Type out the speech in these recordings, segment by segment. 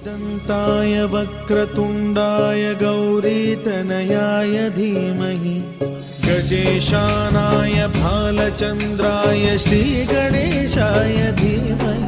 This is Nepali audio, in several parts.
दन्ताय वक्रतुण्डाय गौरीतनयाय धीमहि गजेशानाय भालचन्द्राय श्रीगणेशाय धीमहि।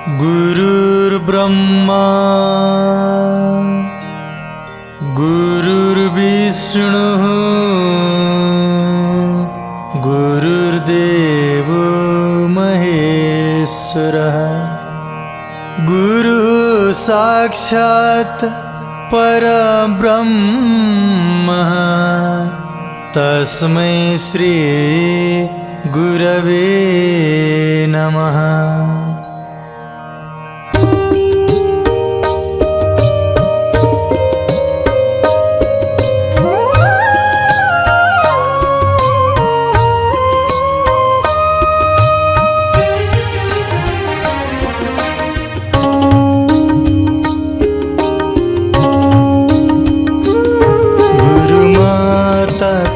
गुरुर्ब्रह्मा गुरुर्विष्णुः गुरुर्देवो महेश्वरः गुरुः साक्षात् परब्रह्म तस्मै श्री गुरवे नमः।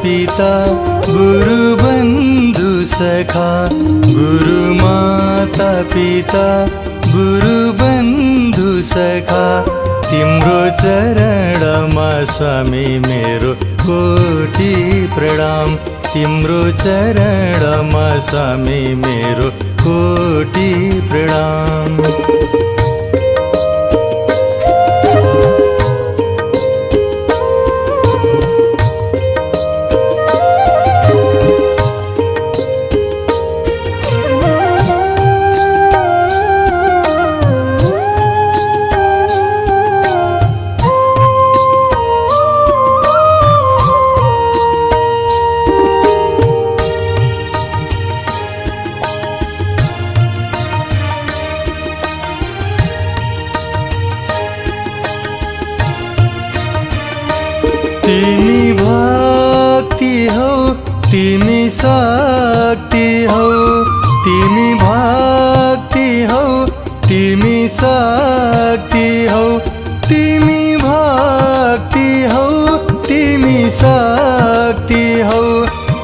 पिता गुरु बंधु सखा गुरु माता पिता गुरु बंधु सखा तिम्रो चरणमा स्वामी मेरो कोटि प्रणाम तिम्रो चरणमा स्वामी मेरो कोटि प्रणाम। तिमी भक्ति हौ तिमी शक्ति हौ तिमी भक्ति हौ तिमी शक्ति हौ तिमी भक्ति हौ तिमी शक्ति हौ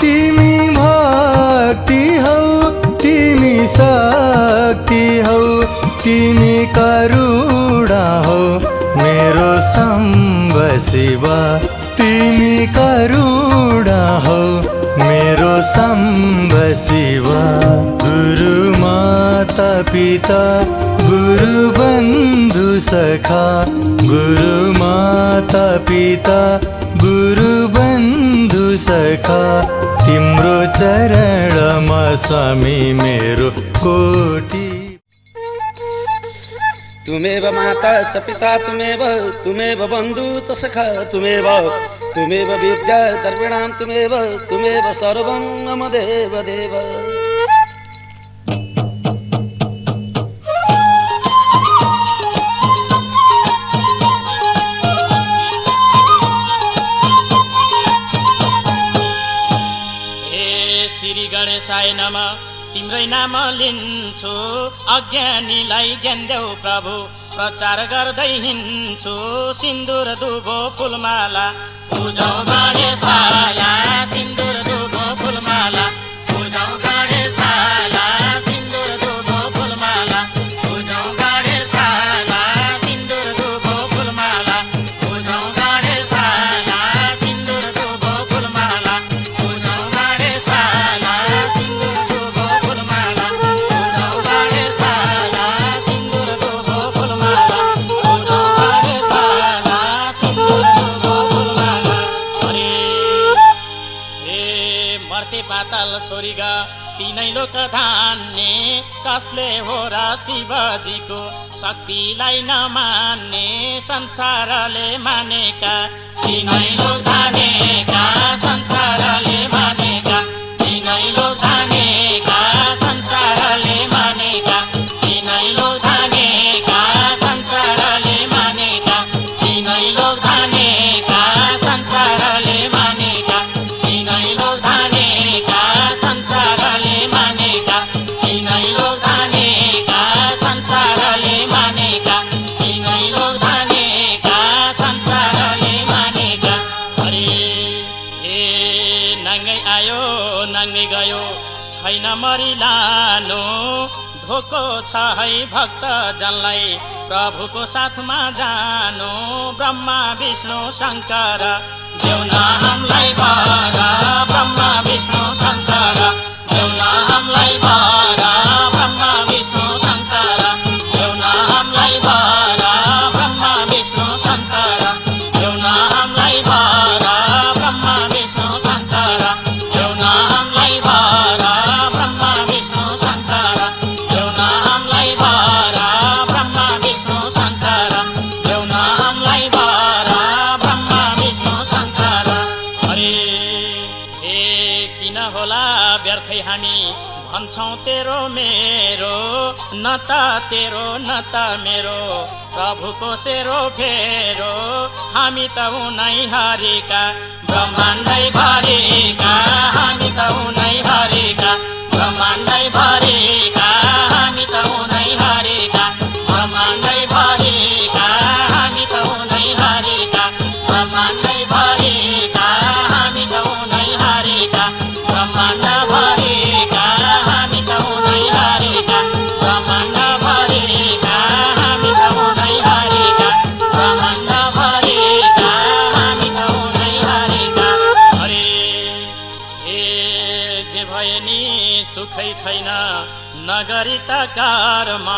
तिमी भक्ति हौ तिमी शक्ति हौ तिमी करुणा हौ मेरो सम्भ शिवा तिमी करुणा हौ मेरो सम्भ शिवा। गुरु माता पिता गुरु बंधु सखा गुरु माता पिता गुरु बंधु सखा तिम्रो चरणमा स्वामी मेरो कोटि। तुमेव माता च पिता तुमेव बंधु च सखा तुमेव विद्या द्रविणां तुमेव सर्वं मम देव देव। हे श्री गणेशाय नमः तिम्रै नाम लिन्छु अज्ञानीलाई ज्ञान देऊ प्रभु प्रचार गर्दै हिँड्छु सिन्दुर दुबो फुलमाला पूजौ गणेश भाला सिन्दुर दुबो फुलमाला पूजौ गणेश भाला सिन्दुर दुबो फुलमाला पूजौ गणेश भाला सिन्दुर दुबो फुलमाला पूजौ गणेश भाला सिन्दुर दुबो फुलमाला पूजौ गणेश भाला सिन्दुर दुबो फुलमाला पूजौ गणेश भाला सिन्दुर दुबो फुलमाला पूजौ गणेश भाला सिन्दुर दुबो फुलमाला। मर्ते पाताल स्वर्ग तीनै लोक धान्ने कसले हो र शिवजीको शक्तिलाई नमान्ने संसारले मानेका तीनै लोक धानेका संसारले मानेका तीनै लोक धानेका संसारले मानेका तीनै लोक धानेका संसारले मानेका तीनै लोक धानेका संसारले मानेका तीनै लोक धानेका संसारले मानेका तीनै लोक धानेका संसारले मानेका तीनै लोक धानेका संसारले मानेका। अरे हे नाङ्गै आयो नाङ्गै गयो छैन मरिलानो धोको छ है भक्त जनलाई प्रभुको साथमा जानु ब्रह्मा विष्णु शङ्कर देउन हामीलाई वर ब्रह्मा विष्णु शङ्कर देउन हामीलाई वर ब्रह्मा विष्णु शङ्कर होला व्यर्थै हामी भन्छौँ तेरो मेरो न त तेरो न त मेरो प्रभुको सेरो फेरो हामी त उनै हरिका ब्रह्माण्डै भरिका हामी त उनै हरिका ब्रह्माण्डै भरिका हामी त उनै हरिका ब्रह्माण्डै भरिका हामी त उनै हरिका ब्रह्माण्डै भरिका हामी त उनै हरिका ब्रह्माण्ड भरिका हामी त उनै हरिका ब्रह्माण्ड भरिका हामी त उनै हरिका ब्रह्माण्ड भरिका हामी त उनै हरिका हरे हे जे भए नि सुखै छैन नगरी त कर्म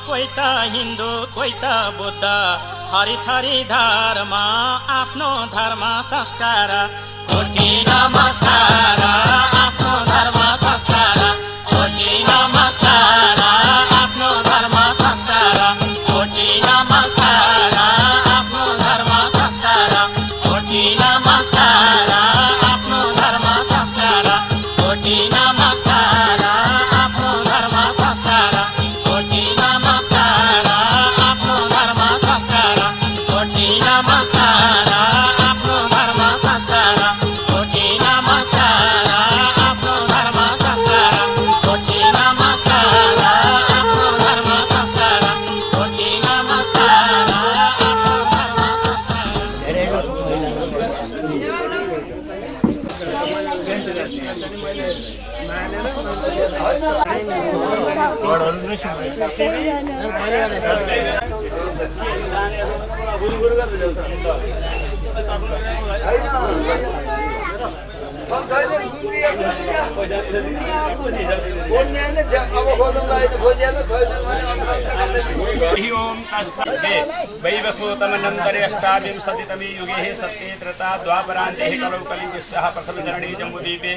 कोही त हिन्दू कोही त बुद्ध थरी थरी धर्म आफ्नो धर्म संस्कार कोटि नमस्कार आफ्नो धर्म संस्कार कोटि नमस्कार आफ्नो धर्म संस्कार कोटि नमस्कार आफ्नो धर्म संस्कार कोटि नमस्कार आफ्नो धर्म संस्कार कोटि नमस्कार आफ्नो धर्म संस्कार कोटि नमस्कार आफ्नो धर्म संस्कार कोटि नमस्कार आफ्नो धर्म संस्कार कोटि नमस्कार आफ्नो धर्म संस्कार कोटि नमस्कार आफ्नो धर्म संस्कार कोटि नमस्कार आफ्नो धर्म संस्कार ओम तस्सते वैवस्वतमनन्तरे अष्टाविंशतितमे युगे सत्ये त्रेता द्वापरान्ते कलौ कलियुगस्याः प्रथमचरणे जम्बूद्वीपे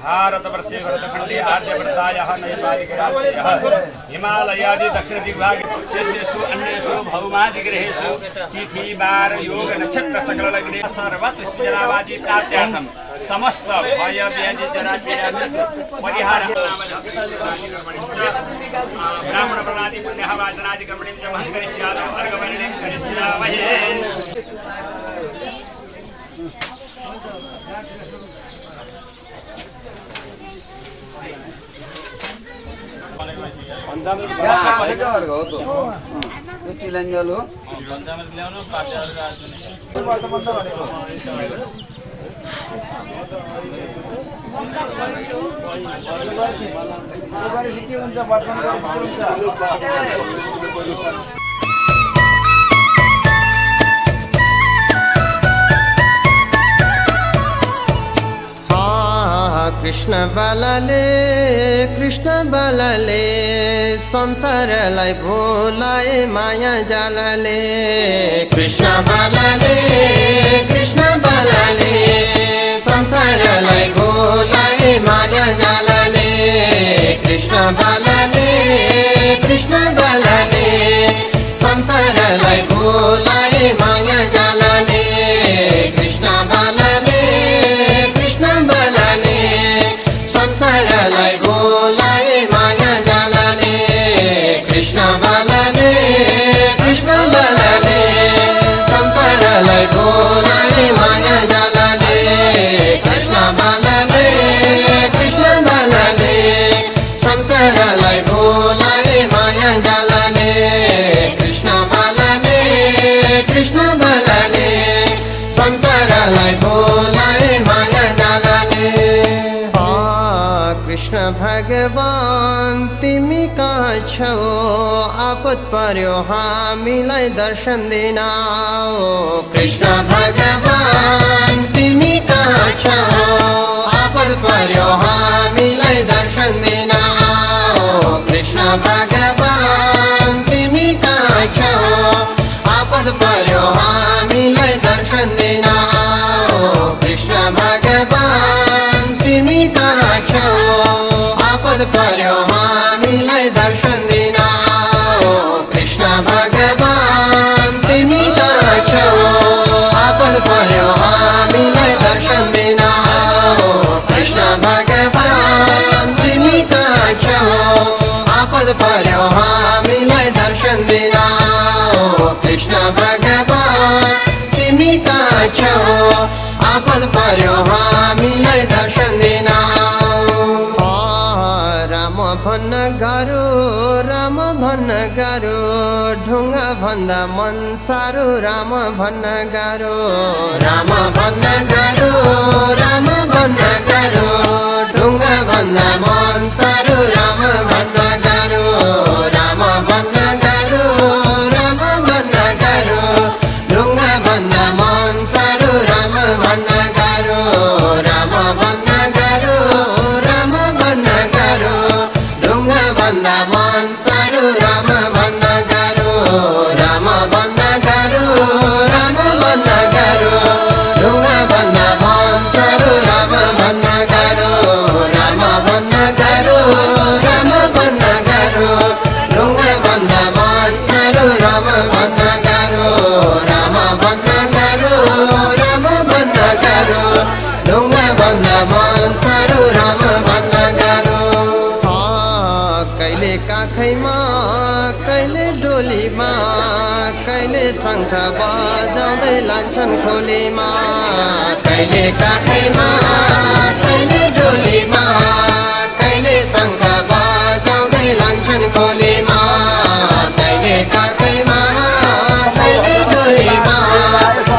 भारतवर्षे भरतखण्डे आर्यवर्तायाः नैपालिकराज्यः हिमालयादि दक्षिणदिग्भागे शेषेषु अन्येषु भौमादिग्रहेषु तिथि वार योग नक्षत्र सकलग्रे सर्वत्र जनावादि प्राप्त्यार्थं समस्त भय व्याधि जरा पीडा परिहार ब्राह्मण प्रणादि पुण्यः वाचनादि कर्मणिं च महं करिष्यामि अर्घवर्णिं करिष्यामहे तिलंजलो कृष्ण बालाले संसारलाई भोलाए माया जालाले कृष्ण बालाले संसारलाई भोलाए माया जालाले कृष्ण बालाले संसारलाई भोलाए माया जालाले कृष्ण बालाले संसारलाई भोलाए माया जालाले कृष्ण बालाले संसारलाई भोलाए माया जालाले कृष्ण बालाले संसारलाई भोलाए माया जालाले कृष्ण बालाले संसारलाई भोलाए माया जालाले कृष्ण भगवान तिमी कहाँ छौ आपत पर्यो हामीलाई दर्शन दिन कृष्ण भगवान तिमी कहाँ छौ आपत पर्यो हामीलाई दर्शन दिन कृष्ण भगवान तिमी कहाँ छौ आपत पर्यो हामीलाई दर्शन दिन कृष्ण भगवान तिमी कहाँ छौ आपद पर्यो हामीलाई दर्शन दिन कृष्ण भगवान तिमी कहाँ छौ आपद पर्यो हामीलाई दर्शन दिन कृष्ण भगवान भन्न गाह्रो राम भन्न गाह्रो ढुङ्गा भन्दा मन सारो राम भन्न गाह्रो राम भन्न गाह्रो राम भन्न गाह्रो ढुङ्गा भन्दा मन सारो राम भन्न गाह्रो राम भन्न गाह्रो राम भन्न गाह्रो ढुङ्गा भन्दा मन सारो राम भन्न गाह्रो राम भन्न गाह्रो राम भन्न गाह्रो ढुङ्गा भन्दा मन सारो राम भन्न गाह्रो राम भन्न गाह्रो राम भन्न गाह्रो ढुङ्गा भन्दा मन सारो राम भन्न गाह्रो राम भन्न गाह्रो राम भन्न गाह्रो ढुङ्गा भन्दा मन सारो राम भन्न गाह्रो राम भन्न गाह्रो राम भन्न गाह्रो ढुङ्गा भन्दा मन सारो राम भन्न गाह्रो कहिले काखैमा कहिले डोलीमा कहिले शङ्ख बजाउँदै लान्छन् खोलीमा कहिले काखैमा कहिले डोलीमा कहिले शङ्ख बजाउँदै लान्छन् खोलीमा कहिले काखैमा कहिले डोलीमा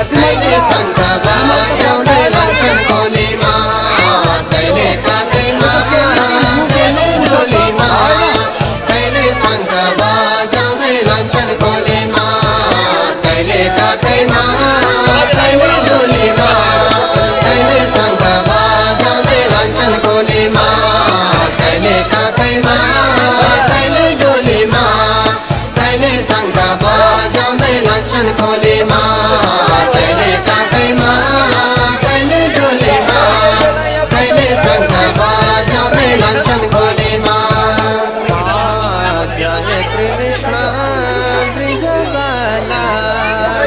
कहिले शङ्ख बजाउँदै लान्छन् खोलीमा कहिले काखैमा कहिले डोलीमा कहिले शङ्ख बजाउँदै लान्छन् खोलीमा कहिले काखैमा कहिले डोलीमा कहिले शङ्ख बजाउँदै लान्छन् खोलीमा कहिले काखैमा कहिले डोलीमा कहिले शङ्ख बजाउँदै लान्छन् खोलीमा कहिले काखैमा कहिले डोलीमा कहिले शङ्ख बजाउँदै लान्छन् खोलीमा जय कृष्ण ब्रिजबाला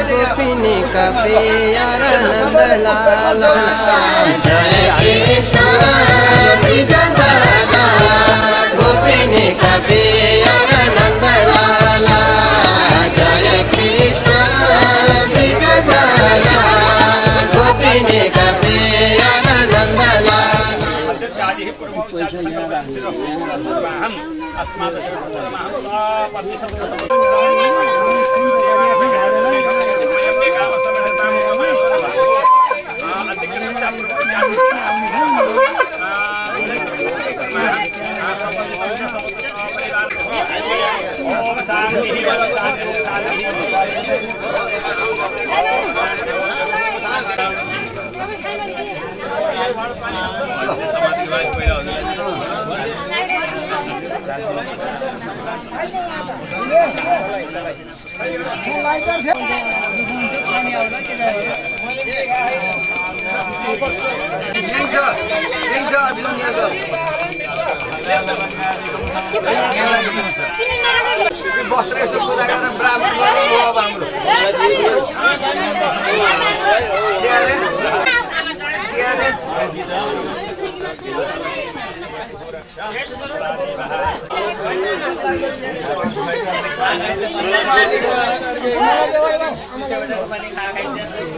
गोपिनी का प्यारा नन्दलाला जय कृष्ण ब्रिजबाला गोपिनी का प्यारा नन्दलाला जय कृष्ण ब्रिजबाला गोपिनी का प्यारा नन्दलाला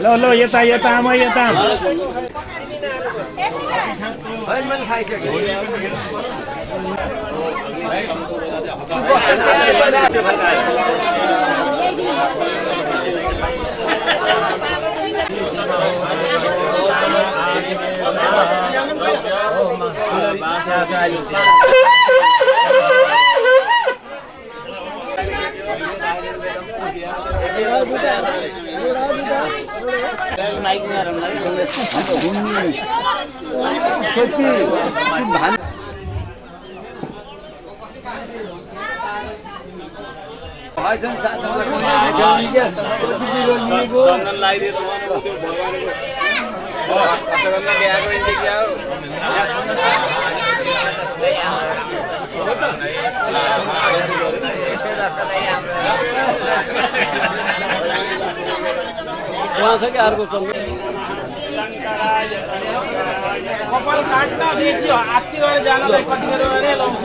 लो लो यता यता आमा यता कपाल काट्न बेसी हो आत्ती गरेर जानलाई कति गरेर लाउँछ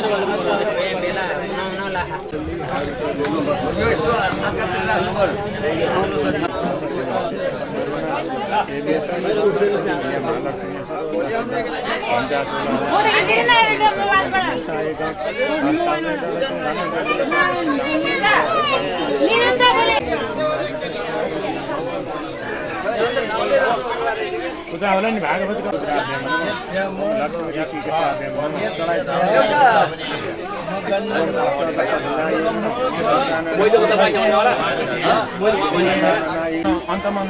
उता होला नि भागवत अन्तमा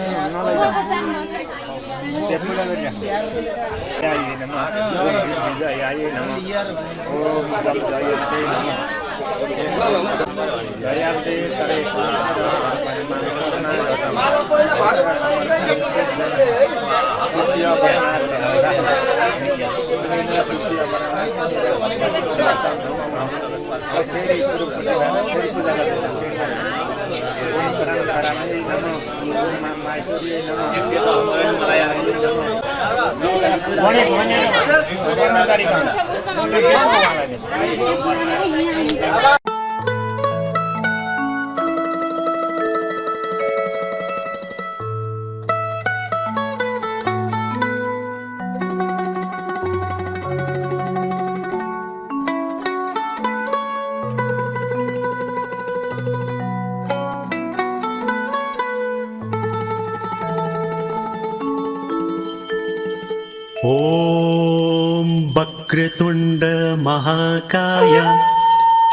ॐ वक्रतुण्ड महाकाय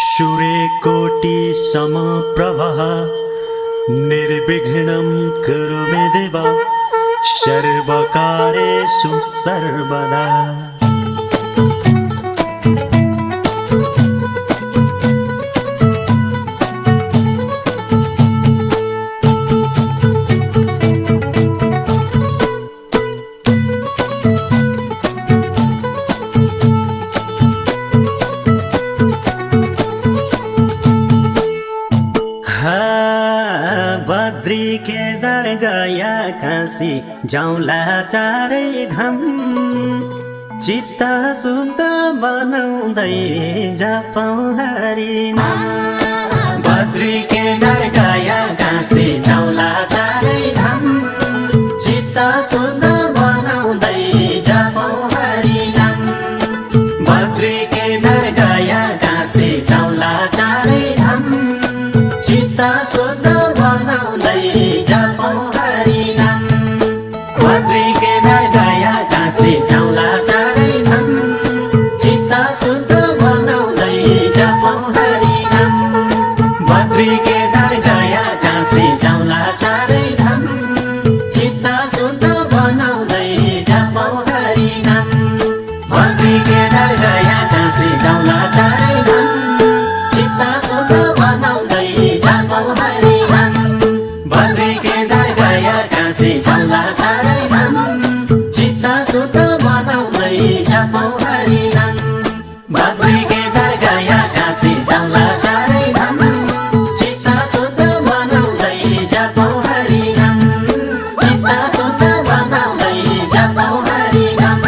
सूर्यकोटि समप्रभः निर्विघ्नं कुरु मे देव सर्वकार्येषु सर्वदा। बद्री केदार गया काशी जाउँला चारै धाम चित्त शुद्ध बनाउँदै जपौँ हरि नाम। बद्री केदार गया काशी जाउँला चारै धाम चित्त शुद्ध बनाउँदै जपौँ हरि नाम। बद्री केदार गया काशी जाउँला चारै धाम चित्त शुद्ध बनाउँदै जपौँ हरि नाम। बद्री केदार गया काशी जाउँला चारै धाम चित्त शुद्ध बनाउँदै जपौँ हरि नाम। बद्री केदार गया काशी जाउँला चारै धाम चित्त शुद्ध बनाउँदै जपौँ हरि नाम। बद्री केदार गया काशी जाउँला चारै धाम चित्त शुद्ध बनाउँदै जपौँ हरि नाम। बद्री केदार गया काशी जाउँला चारै धाम चित्त शुद्ध बनाउँदै जपौँ हरि नाम। बद्री केदार गया काशी जाउँला चारै धाम चित्त शुद्ध बनाउँदै जपौँ हरि नाम। चित्त शुद्ध बनाउँदै जपौँ हरि नाम।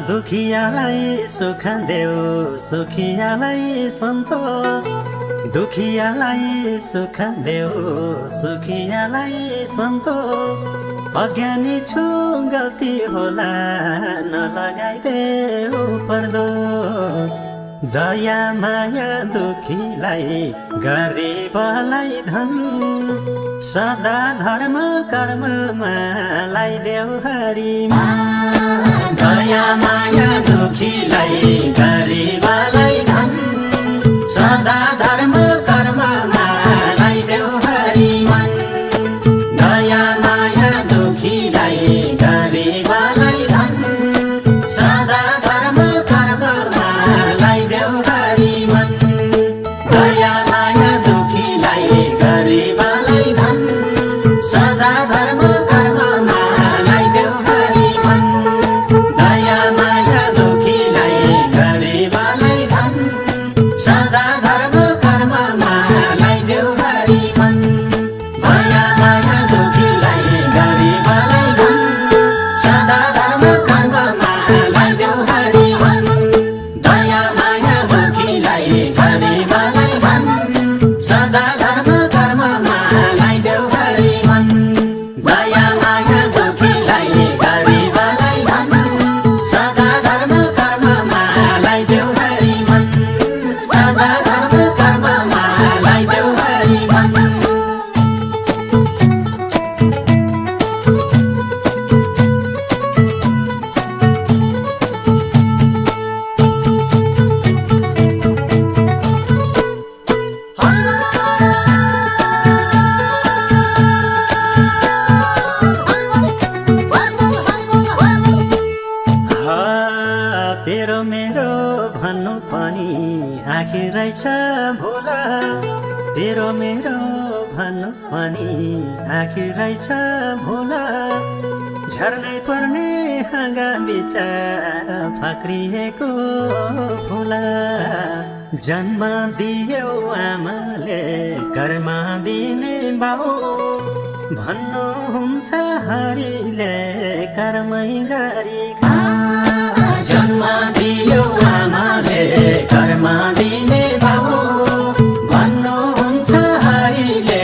दुखियालाई सुख देऊ सुखियालाई सन्तोष दुखियालाई सुख देऊ सुखियालाई सन्तोष। अज्ञानी छु गल्ती होला नलगाइदेऊ परदोष। दया माया दुखीलाई गरिबलाई धन सदा धर्म कर्ममा लगाइदेऊ हरि मान। दया माया दुखीलाई गरिबलाई धन सदा धर्म कर्ममा लगाइदेऊ हरि मन। दया माया दुखीलाई गरिबलाई धन सदा धर्म कर्ममा लगाइदेऊ हरि मन। दया माया दुखीलाई गरिबलाई धन सदा धर्म कर्ममा लगाइदेऊ हरि मन। दया माया दुखीलाई गरिबलाई धन सदा धर्म मन दया माया दुखीलाई गरिबलाई धन सदा धर्म कर्ममा लगाइदेऊ हरि मन सदा धर्म कर्ममा लगाइदेऊ हरि मन तेरो मेरो भन्नु पनि आखिर रहेछ भोला तेरो मेरो भन्नु पनि आखिर रहेछ भोला झर्नै पर्ने हाँगा बिचा फाक्रिएको फुला जन्म दियो आमाले कर्म दिने बाउ भन्नुहुन्छ हरिले कर्मै गरी जन्म दियो आमाले कर्म दिने बाबु भन्नुहुन्छ हरिले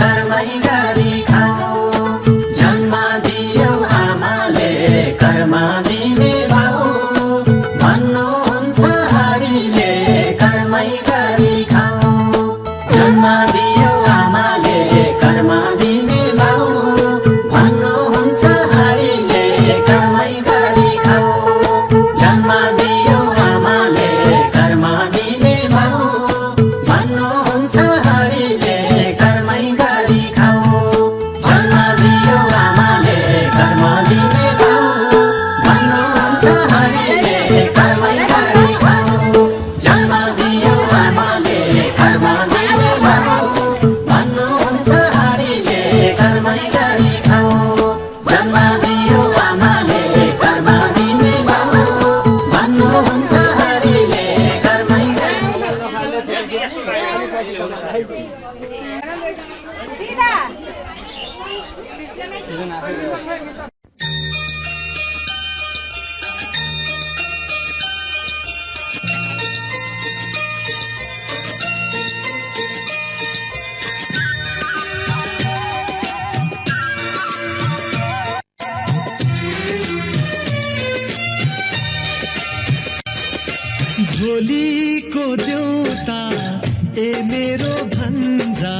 कर्मै गरी खाऊ जन्म दियो आमाले कर्म दिने बाबु भन्नुहुन्छ हरिले कर्मै गरी खाऊ जन्म दियो आमाले कर्म दिने बाबु भन्नुहुन्छ हरिले कर्मै गरी खाऊ जन्म दियो आमाले कर्म दिने बाउ भन्नुहुन्छ हरिले कर्मै गरी खाऊ जन्म दियो आमाले कर्म दिने बाउ भन्नुहुन्छ हरिले कर्मै गरी खाऊ जन्म दियो आमाले कर्म दिने बाउ भन्नुहुन्छ हरिले कर्मै गरी खाऊ जन्म दियो आमाले कर्म दिने बाउ भन्नुहुन्छ हरिले कर्मै भोलिको देउता ए मेरो भन्जा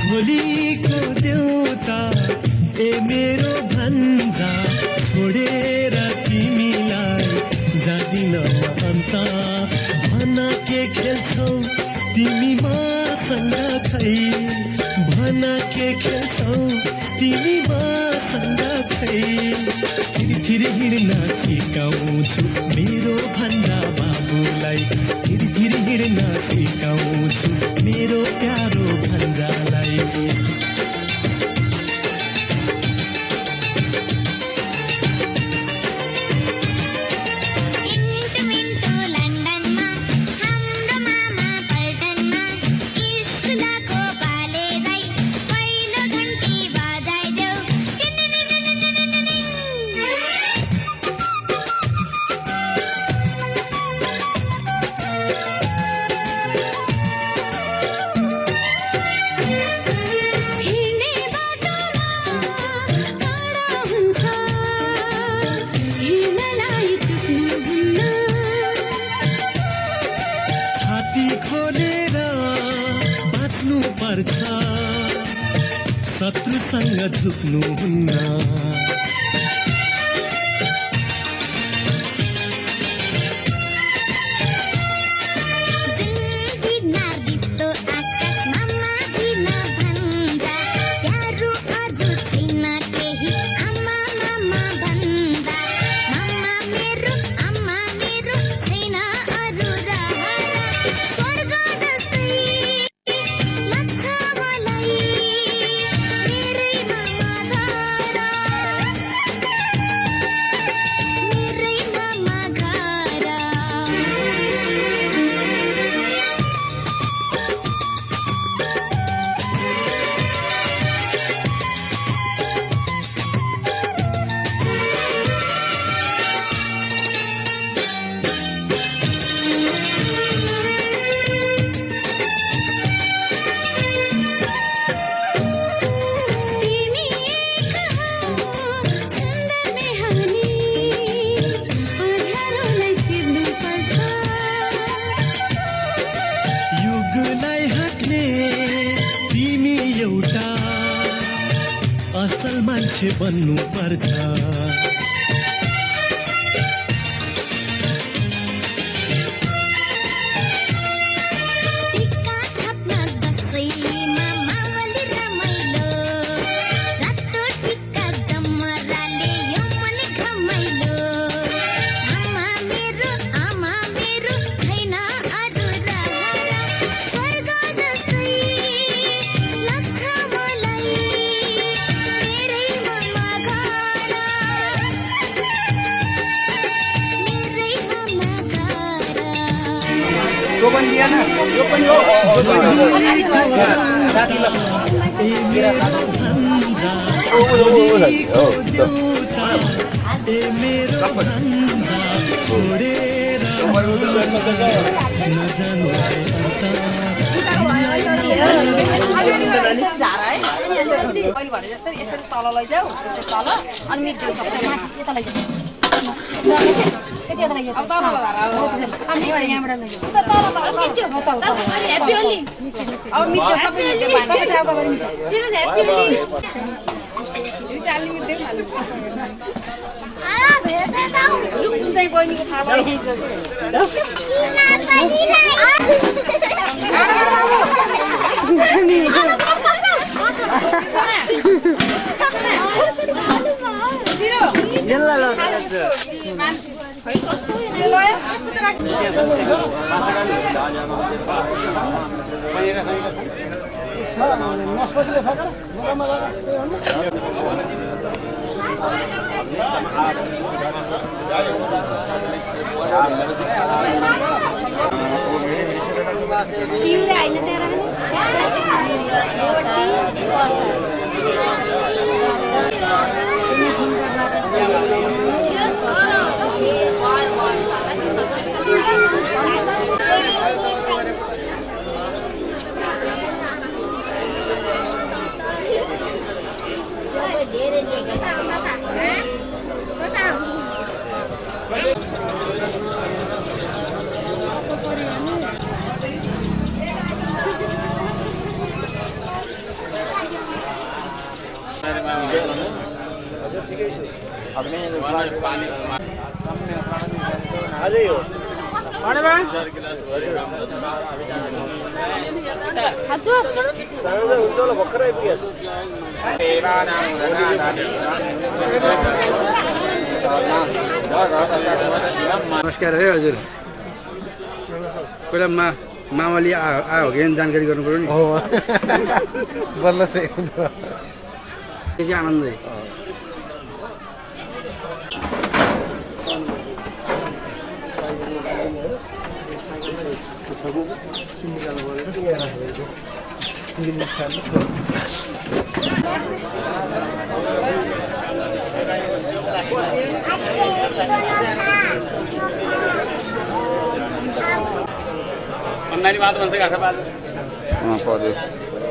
भोलिको देउता ए मेरो भन्जा छोडेर तिमीलाई जादिन अन्त भन के खेल्छौ तिमी मसँग खै भन के खेल्छौ तिमी मसँग खै फिर हिँड्न सिकाउँछु मेरो भन्दा बाबुलाई फिर हिँड्न सिकाउँछु मेरो प्यारो भन्जालाई शत्रुसँग झुक्नुहुन्न असल मान्छे बन्नु पर्छ नमस्कार है हजुर पहिला मामाले आयो हो कि जानकारी गर्नु पर्यो नि बल्ल चाहिँ आनन्द अन्नानी बात भन्छ गाठा बात पर्यो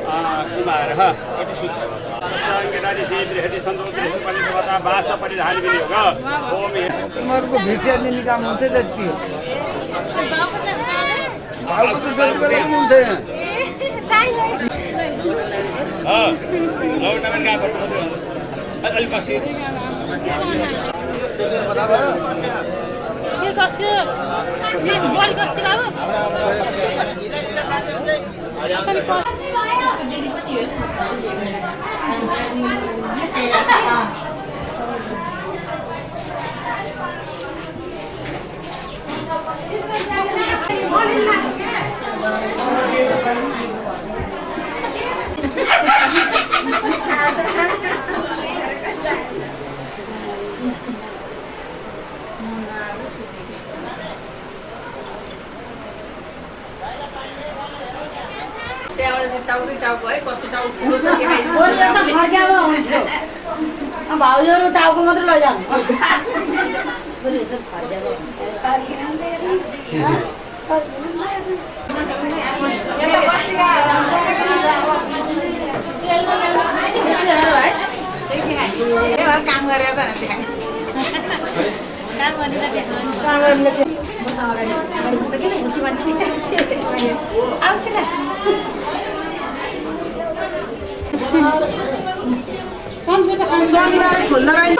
कुमार ह कति सुत संगीताजी श्री सन्तोष परिवारता भाषा परिधान पनि हो ओम तिमीहरूको भिक्षा दिने काम हुन्छ जति भाउको जति बेला पनि हुन्छ लौटामा का पर्छ अलि पछि के कस्य जिस बडी कस्य बाबु भाउजूहरू टाउको मात्र लैजानु काम गरेर शनिबार खुल्दा रहेछ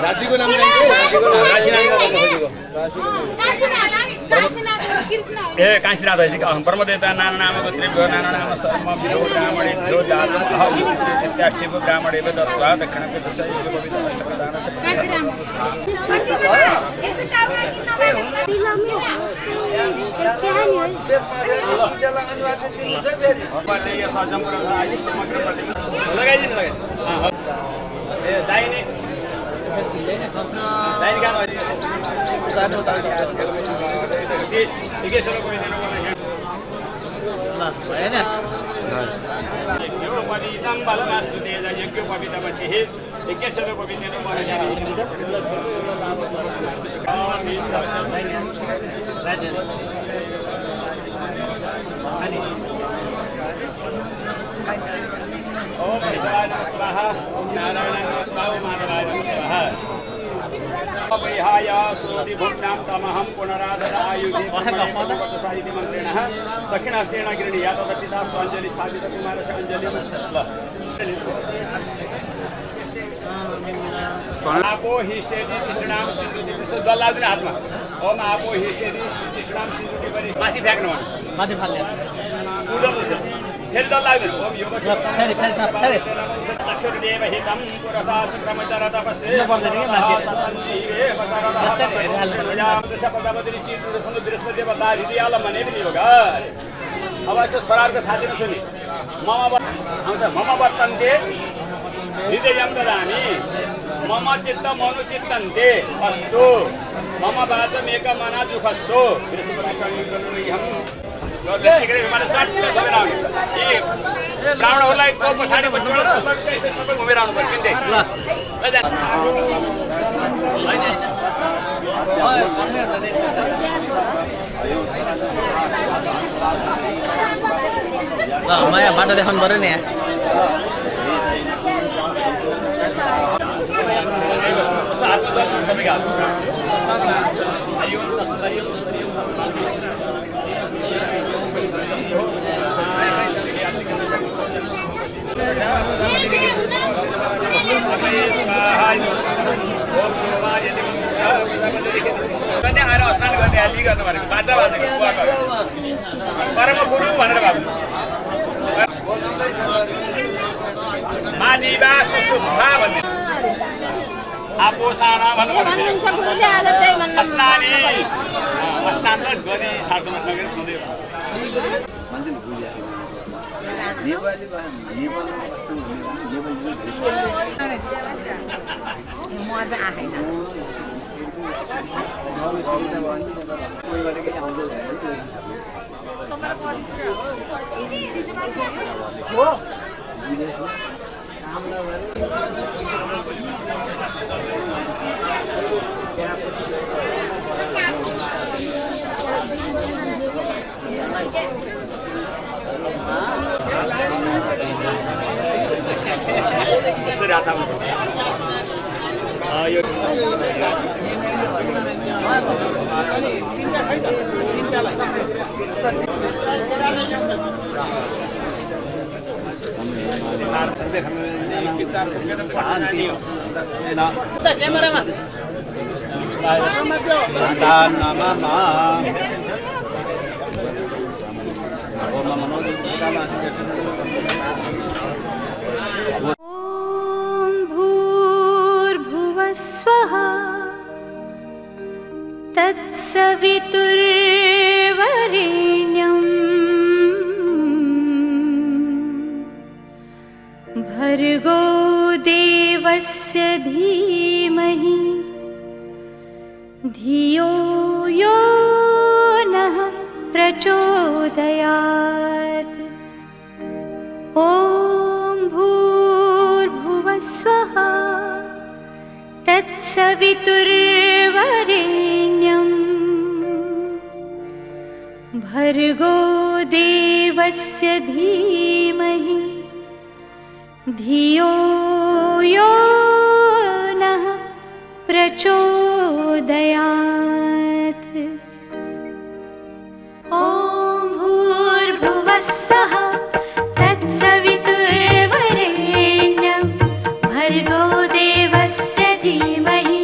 राशिको नाम ए काशीनाथ ब्रह्मदेवता नाना नाम गोत्रेभ्यो नाना नाम सर्व विधो ब्राह्मणे जो जात्याष्टिभ्यो ब्राह्मणेभ्यो दत्त्वा दक्षिणस्य दशैभ्यो पवित्र लगाइदिनु दाहिने ओम शिवाय नमः स्वाहा ओम नारायणाय नमः स्वाहा ओम माधवाय नमः स्वाहा विहाय श्रोति भूम्यां तमहं पुनरादर आयुधि पदसाहिति मन्त्रिणः दक्षिणहस्तेन गृह्णीया तदपिता स्वाञ्जलि स्थापित कुमारस्य अञ्जलि आपो हिष्यति तृष्णां सिन्धुति त्यसो दल्लादिन हातमा ओम आपो हिष्यति तृष्णां सिन्धुति पनि माथि फ्याक्नु माथि फाल्ने फेरि दल लाग्दैन ओम यो चक्षुर्देव हितं पुरता सुक्रमचर तपस्ये बृहस्पति देवता हृदयाल भने पनि योगा अब यस्तो छोराहरूको थाहा छैन सुनि आउँछ मम वर्तन्ते हृदयं ददामि मम चित्त मनु चित्तन्ते अस्तु मम वाचमेक मना दुःखस्सो ब्राह्मणहरूलाई को पछाडि सबै घुमेर आउनु पर्छ किन्दै माया बाटो देखाउनु पर्यो नि स्नान गर्ने हाली गर्नु भनेको बाजा बाजेको परम गुरु भनेर भाव मानिवास शुद्धा भन्ने आपोषाणा भन्नु स्नानी स्नान गरी छाड्नु नगरी हुँदै भूर्भुवस्वः तत्सवितुर्वरेण्यं भर्गो देवस्य धीमहि धियो यो नः प्रचोदयात् ॐ भूर्भुवस्वः तत्सवितुर्वरेण्यं भर्गो देवस्य धीमहि धियो धियो नः प्रचोदयात्। ॐ भूर्भुवस्वः तत्सवितुर्वरेण्यं भर्गो देवस्य धीमहि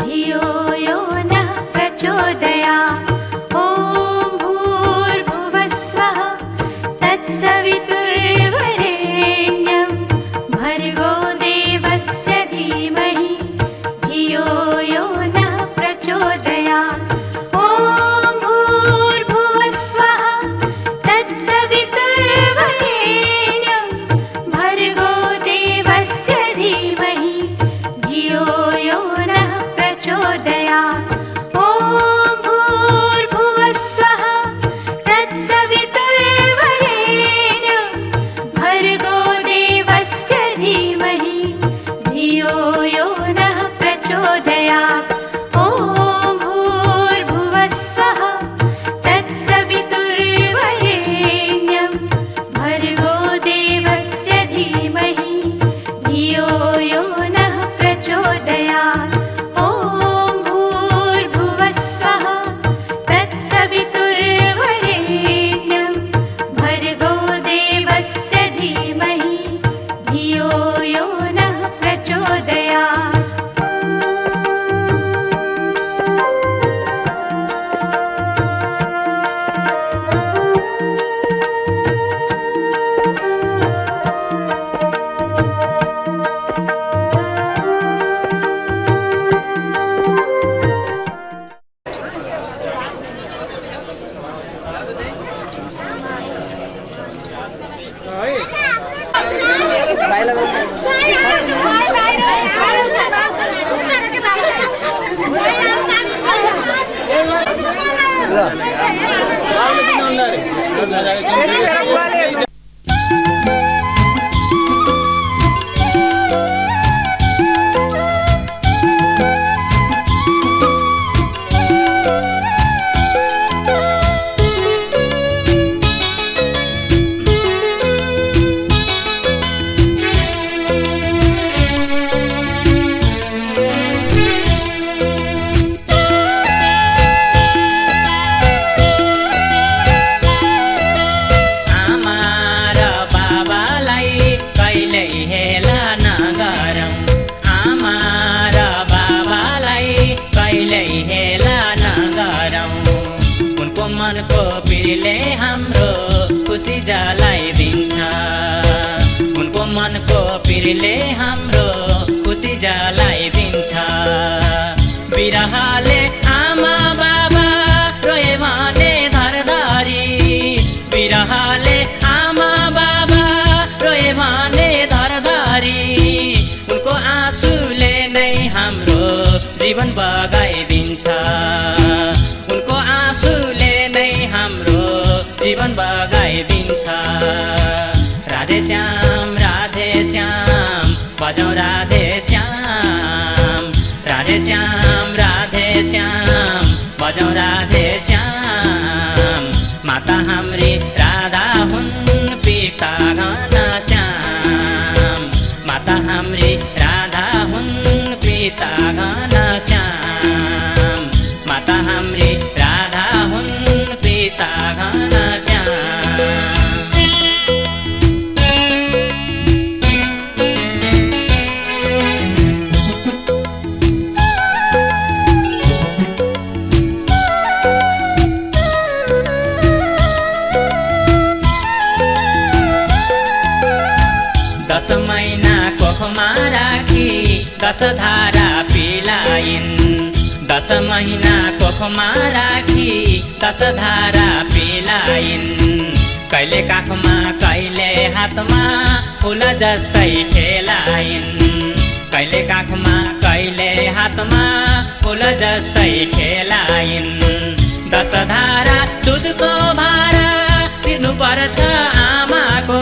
धियो यो नः प्रचोदयात्। ॐ भूर्भुवस्वः तत्सवितुर्वरेण्यं भर्गो देवस्य धीमहि धियो यो नः प्रचोदयात्। ॐ भूर्भुवस्वः तत्सवितुर्वरेण्यं भर्गो देवस्य धीमहि धियो यो नः प्रचोदयात्। ॐ भूर्भुवस्वः तत्सवितुर्वरेण्यं भर्गो देवस्य धीमहि धियो यो नः प्रचोदयात्। ॐ भूर्भुवस्वः तत्सवितुर्वरेण्यं भर्गो देवस्य धीमहि धियो यो नः प्रचोदयात्। ॐ भूर्भुवस्वः तत्सवितुर्वरेण्यं भर्गो देवस्य धीमहि धियो यो नः प्रचोदयात्। मनको पिरले हाम्रो खुसी जलाइदिन्छ। उनको मनको पिरले हाम्रो खुसी जलाइदिन्छ। बिरहले आमा बाबा रोए भने धरधरी, बिरहले आमा बाबा रोए भने धरधरी। उनको आँसुले नै हाम्रो जीवन बगाइदिन्छ। उनको आँसुले नै हाम्रो जीवन बगाइदिन्छ। राधे श्याम बजाउँ राधे श्याम, राधे श्याम बजाउँ राधे श्याम। माता हाम्री राधा हुन् पिता घनश्याम, माता हाम्री राधा हुन् पिता घनश्याम, माता हाम्री राधा हुन् पिता घनश्याम। दस महिना कोखमा राखी 10 धारा पिलाइन्। 10 महिना कोखमा राखी 10 धारा पिलाइन्। कहिले काखमा कहिले हातमा फुल जस्तै खेलाइन्। कहिले काखमा कहिले हातमा फुल जस्तै खेलाइन्। 10 धारा दुधको भारा तिर्नु पर्छ आमाको।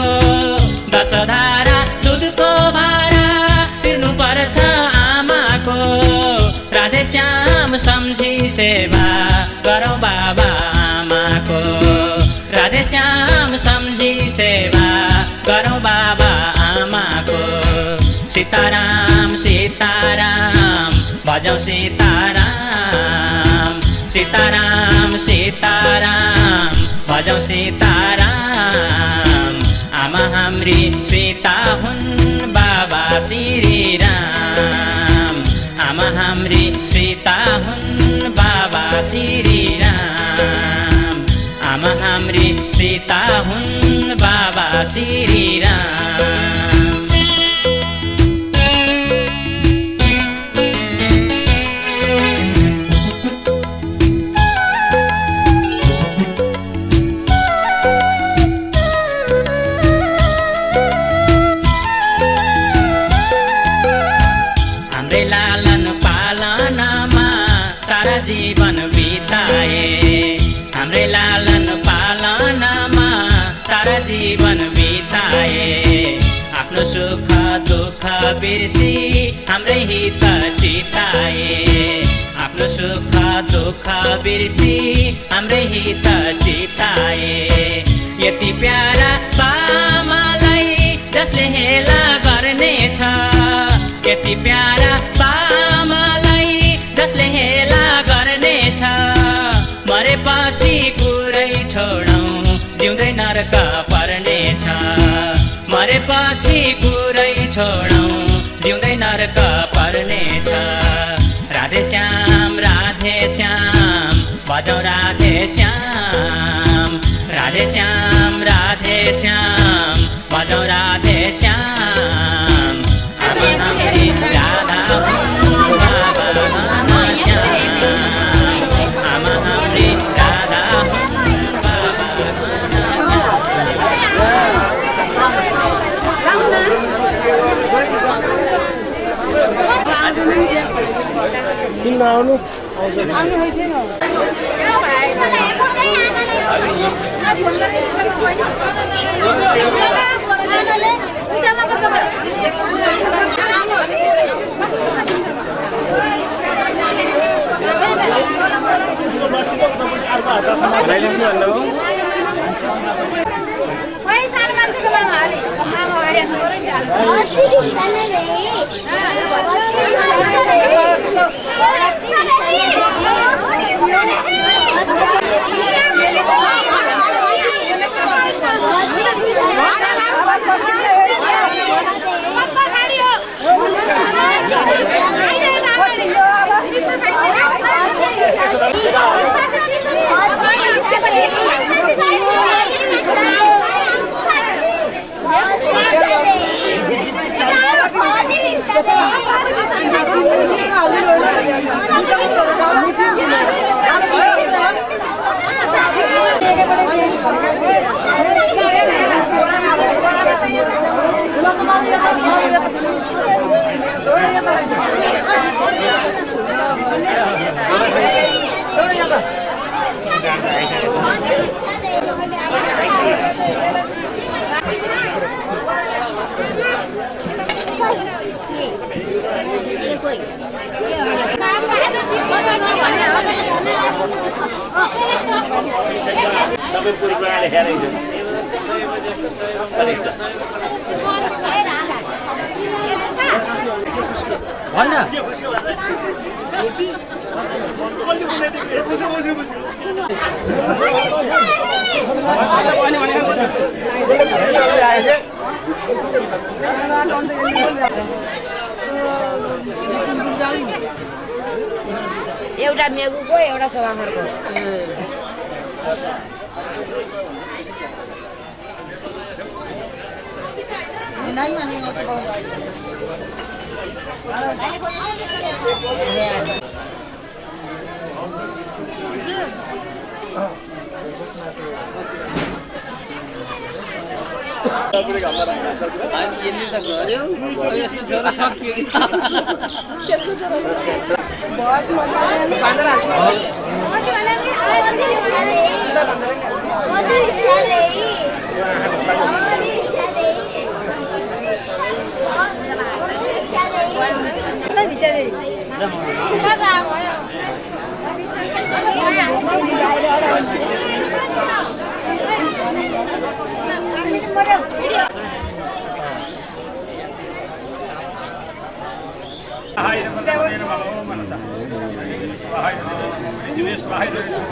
10 धारा दुधको भारा तिर्नु पर्छ आमाको। राधे श्याम सम्झी सेवा गरौँ बाबा आमाको। राधे श्याम सम्झी सेवा गरौँ बाबा आमाको। सीताराम सीताराम भजौ सीताराम सीताराम सीताराम भजौ सीताराम आमा हाम्री सीता हुन् बाबा श्रीराम आमा हाम्री सीता हुन् बाबा श्रीराम आमा हाम्री सीता हुन् बाबा श्रीराम जीवन बिताए हाम्रै लालन पालनमा सारा जीवन बिताए आफ्नो सुख दुःख बिर्सी हाम्रै हित चिताए आफ्नो सुख दुःख बिर्सी हाम्रै हित चिताए यति प्यारा बामालाई जसले हेला गर्नेछ यति प्यारा बामालाई जसले हेला गर्नेछ मरेपछि कुरै छोडौँ जिउँदै नरक पर्नेछ मरेपछि कुरै छोडौँ जिउँदै नरक पर्नेछ राधे श्याम भजौ राधे श्याम भजौ राधे श्याम आमा हाम्री राधा एउटा मेगुको एउटा सभाखरको स्वाहाय नमः नमो मनसा स्वाहाय नमः शिवे स्वाहाय नमः